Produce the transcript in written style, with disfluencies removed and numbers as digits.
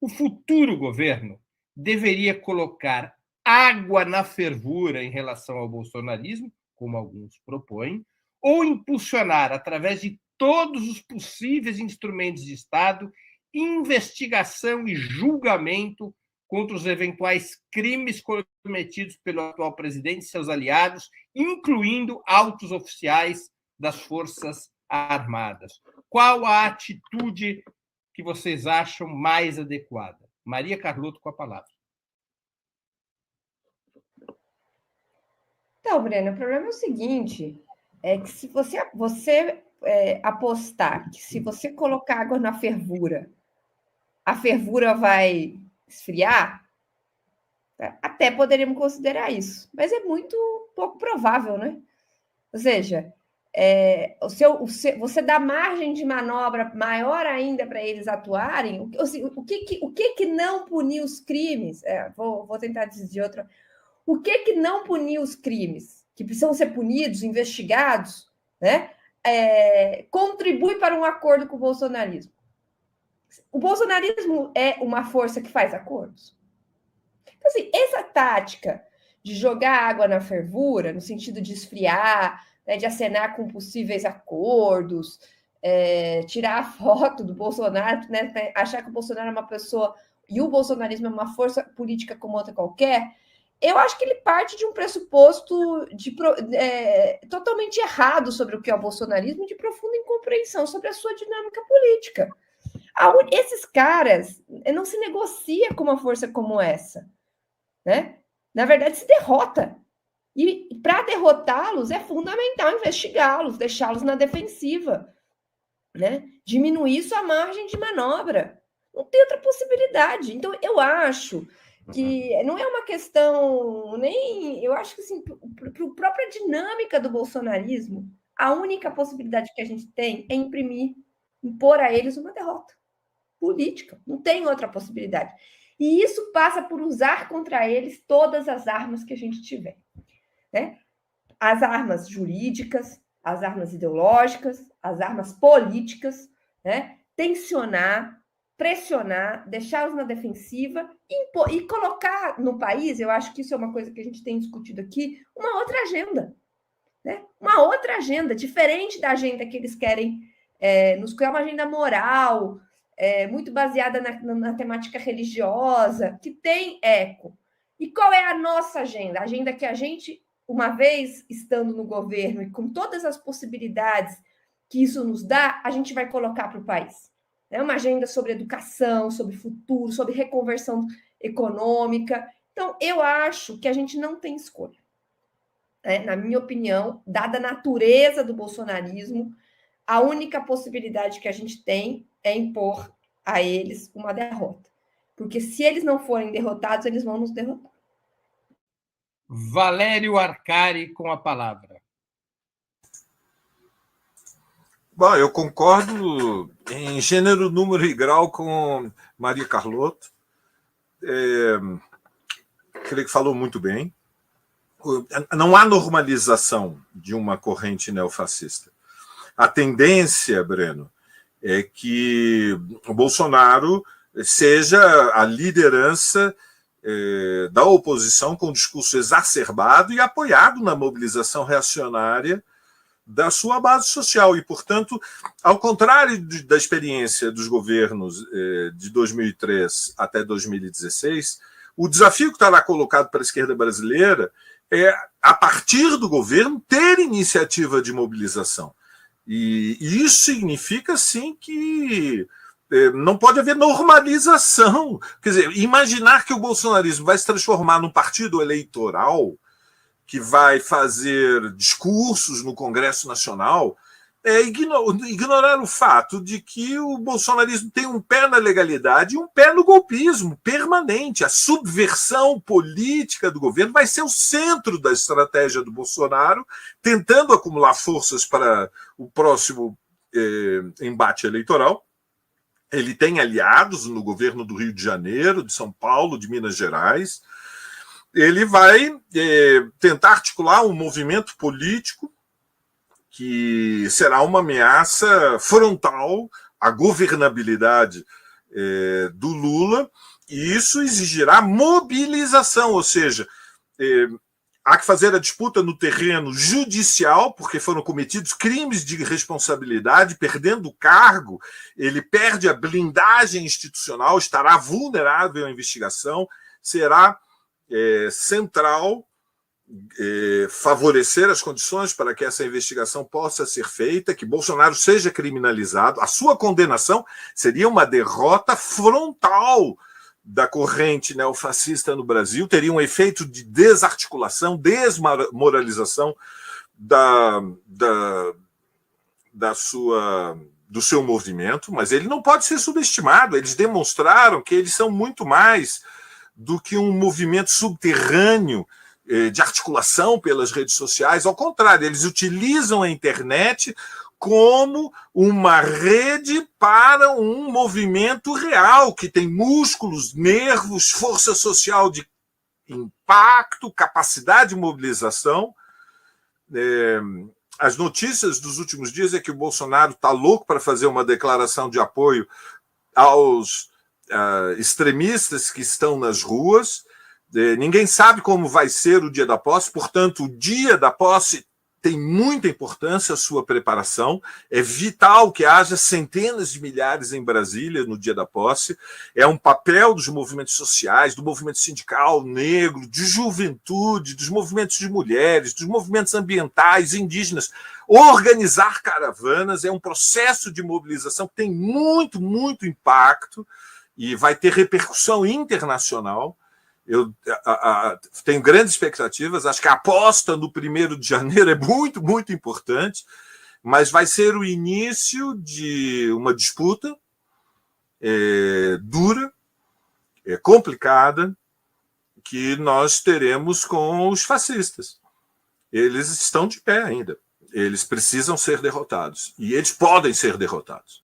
O futuro governo deveria colocar água na fervura em relação ao bolsonarismo, como alguns propõem, ou impulsionar, através de todos os possíveis instrumentos de Estado, investigação e julgamento contra os eventuais crimes cometidos pelo atual presidente e seus aliados, incluindo altos oficiais das Forças Armadas. Qual a atitude que vocês acham mais adequada? Maria Carlotto, com a palavra. Então, Breno, o problema é o seguinte, é que se você apostar que se você colocar água na fervura, a fervura vai esfriar, até poderíamos considerar isso, mas é muito pouco provável, né? Ou seja, você dá margem de manobra maior ainda para eles atuarem. O que não punir os crimes? Vou tentar dizer de outra. O que não punir os crimes que precisam ser punidos, investigados, né? Contribui para um acordo com o bolsonarismo. O bolsonarismo é uma força que faz acordos. Então, assim, essa tática de jogar água na fervura, no sentido de esfriar, né, de acenar com possíveis acordos, tirar a foto do Bolsonaro, né, achar que o Bolsonaro é uma pessoa e o bolsonarismo é uma força política como outra qualquer, eu acho que ele parte de um pressuposto totalmente errado sobre o que é o bolsonarismo e de profunda incompreensão sobre a sua dinâmica política. Esses caras não se negocia com uma força como essa, né? Na verdade, se derrota. E para derrotá-los é fundamental investigá-los, deixá-los na defensiva, né? Diminuir sua margem de manobra. Não tem outra possibilidade. Então, eu acho que não é uma questão nem... Eu acho que, assim, para a própria dinâmica do bolsonarismo, a única possibilidade que a gente tem é impor a eles uma derrota política. Não tem outra possibilidade. E isso passa por usar contra eles todas as armas que a gente tiver, né? As armas jurídicas, as armas ideológicas, as armas políticas, né? Tensionar, pressionar, deixá-los na defensiva e colocar no país, eu acho que isso é uma coisa que a gente tem discutido aqui, uma outra agenda, né? Uma outra agenda, diferente da agenda que eles querem nos criar, uma agenda moral, muito baseada na temática religiosa, que tem eco. E qual é a nossa agenda? A agenda que a gente, uma vez estando no governo e com todas as possibilidades que isso nos dá, a gente vai colocar para o país. É uma agenda sobre educação, sobre futuro, sobre reconversão econômica. Então, eu acho que a gente não tem escolha. Na minha opinião, dada a natureza do bolsonarismo, a única possibilidade que a gente tem é impor a eles uma derrota. Porque se eles não forem derrotados, eles vão nos derrotar. Valério Arcari, com a palavra. Bom, eu concordo em gênero, número e grau com Maria Carlotto. Creio que falou muito bem. Não há normalização de uma corrente neofascista. A tendência, Breno, é que o Bolsonaro seja a liderança da oposição com um discurso exacerbado e apoiado na mobilização reacionária da sua base social. E, portanto, ao contrário da experiência dos governos de 2003 até 2016, o desafio que está lá colocado para a esquerda brasileira é, a partir do governo, ter iniciativa de mobilização. E isso significa, sim, que não pode haver normalização. Quer dizer, imaginar que o bolsonarismo vai se transformar num partido eleitoral que vai fazer discursos no Congresso Nacional é ignorar o fato de que o bolsonarismo tem um pé na legalidade e um pé no golpismo permanente. A subversão política do governo vai ser o centro da estratégia do Bolsonaro, tentando acumular forças para o próximo embate eleitoral. Ele tem aliados no governo do Rio de Janeiro, de São Paulo, de Minas Gerais. Ele vai tentar articular um movimento político que será uma ameaça frontal à governabilidade do Lula, e isso exigirá mobilização, ou seja, há que fazer a disputa no terreno judicial, porque foram cometidos crimes de responsabilidade, perdendo o cargo, ele perde a blindagem institucional, estará vulnerável à investigação, será central favorecer as condições para que essa investigação possa ser feita, que Bolsonaro seja criminalizado. A sua condenação seria uma derrota frontal da corrente neofascista no Brasil, teria um efeito de desarticulação, desmoralização do seu movimento, mas ele não pode ser subestimado. Eles demonstraram que eles são muito mais do que um movimento subterrâneo de articulação pelas redes sociais. Ao contrário, eles utilizam a internet como uma rede para um movimento real, que tem músculos, nervos, força social de impacto, capacidade de mobilização. As notícias dos últimos dias é que o Bolsonaro está louco para fazer uma declaração de apoio aos extremistas que estão nas ruas. Ninguém sabe como vai ser o dia da posse, portanto, o dia da posse tem muita importância a sua preparação. É vital que haja centenas de milhares em Brasília no dia da posse. É um papel dos movimentos sociais, do movimento sindical negro, de juventude, dos movimentos de mulheres, dos movimentos ambientais, indígenas. Organizar caravanas é um processo de mobilização que tem muito, muito impacto e vai ter repercussão internacional. Eu tenho grandes expectativas, acho que a aposta no 1º de janeiro é muito, muito importante, mas vai ser o início de uma disputa dura, complicada, que nós teremos com os fascistas. Eles estão de pé ainda, eles precisam ser derrotados, e eles podem ser derrotados.